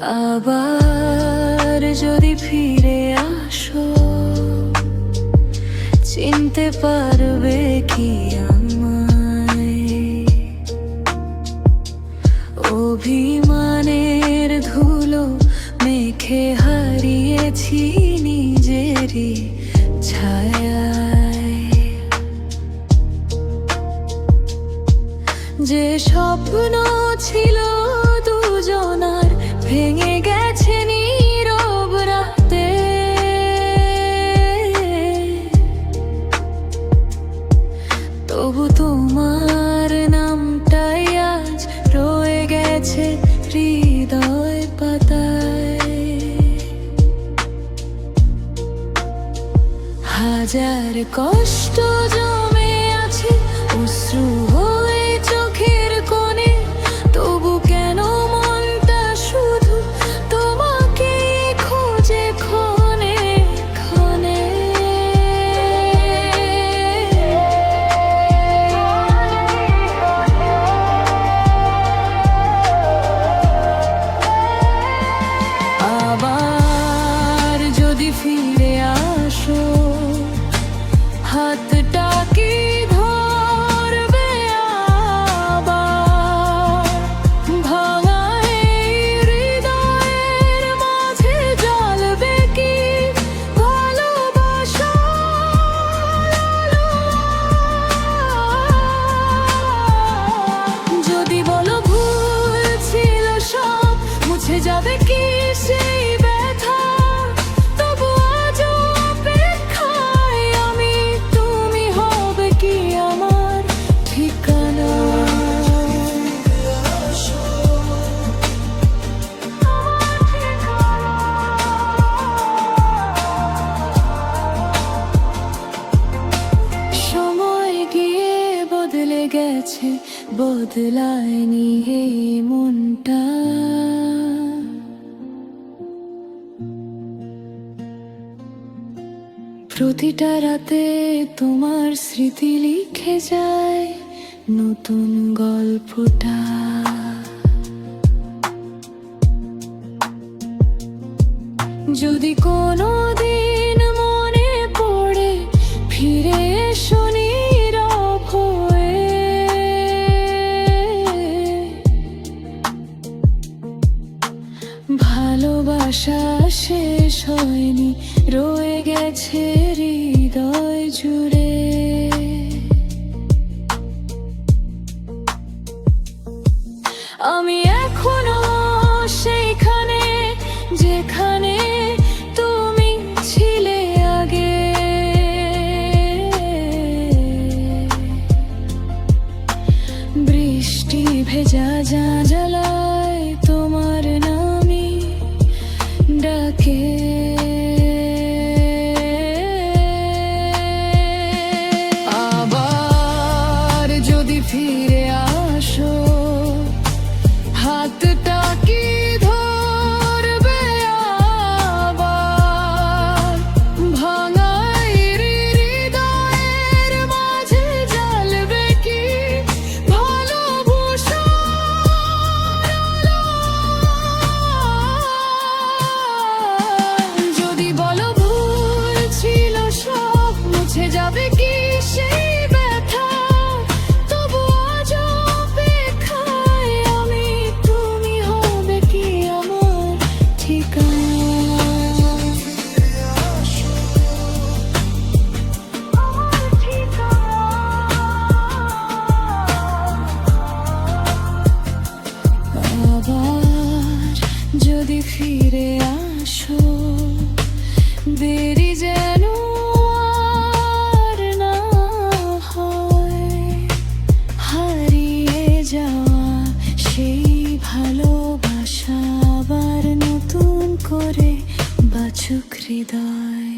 আবার যদি ফিরে আসো, চিনতে পারবে কি আমায়? অভিমানের ধুলো মেখে হারিয়েছি নিজেরই ছায়ায়। যে স্বপ্ন ছিল দুজনার ভেঙে গেছে নীরব রাতে। তবু তোমার নামটাই আজ রয়ে গেছে হৃদয় পাতায়। হাজার কষ্ট জমে আছে অশ্রু হয়ে চোখের কোণে, তবু কেন মনটা শুধু তোমাকে খোঁজে ক্ষণে ক্ষণে। আবার যদি ফিরে আসো, হাতটা কি ধরবে আবার? ভাঙা এই হৃদয়ের মাঝে জ্বলবে কি ভালোবাসা? যদি বলো ভুল ছিল সব, মুছে যাবে কি সেই ব্যথা? তবু আজও অপেক্ষায় আমি, তুমি হবে কি আমার ঠিকানা? সময় গিয়ে বদলে গেছে, বদলায়নি এই মনটা। প্রতিটা রাতে তোমার স্মৃতি লিখে যায় নতুন গল্পটা। যদি কোনো দিন মনে পড়ে, ফিরে এসো নীরব হয়ে। ভালোবাসা শেষ হয়নি, রয়ে গেছে হৃদয় জুড়ে। আমি এখনো সেইখানে যেখানে তুমি ছিলে আগে। বৃষ্টি ভেজা জানালায় তোমার নামই ডাকে। আবার যদি ফিরে আসো, হাতটা কি ধরবে আবার? ভাঙা এই হৃদয়ের মাঝে জ্বলবে কি ভালোবাসা? যদি বলো ভুল ছিল সব, মুছে যাবে কি সেই ব্যথা? তবু আজও অপেক্ষায় আমি, তুমি হবে কি আমার ঠিকানা? আবার যদি ফিরে আসো, দেরি যেন আর না হয়। হারিয়ে যাওয়া সেই ভালোবাসা আবার নতুন করে বাঁচুক হৃদয়।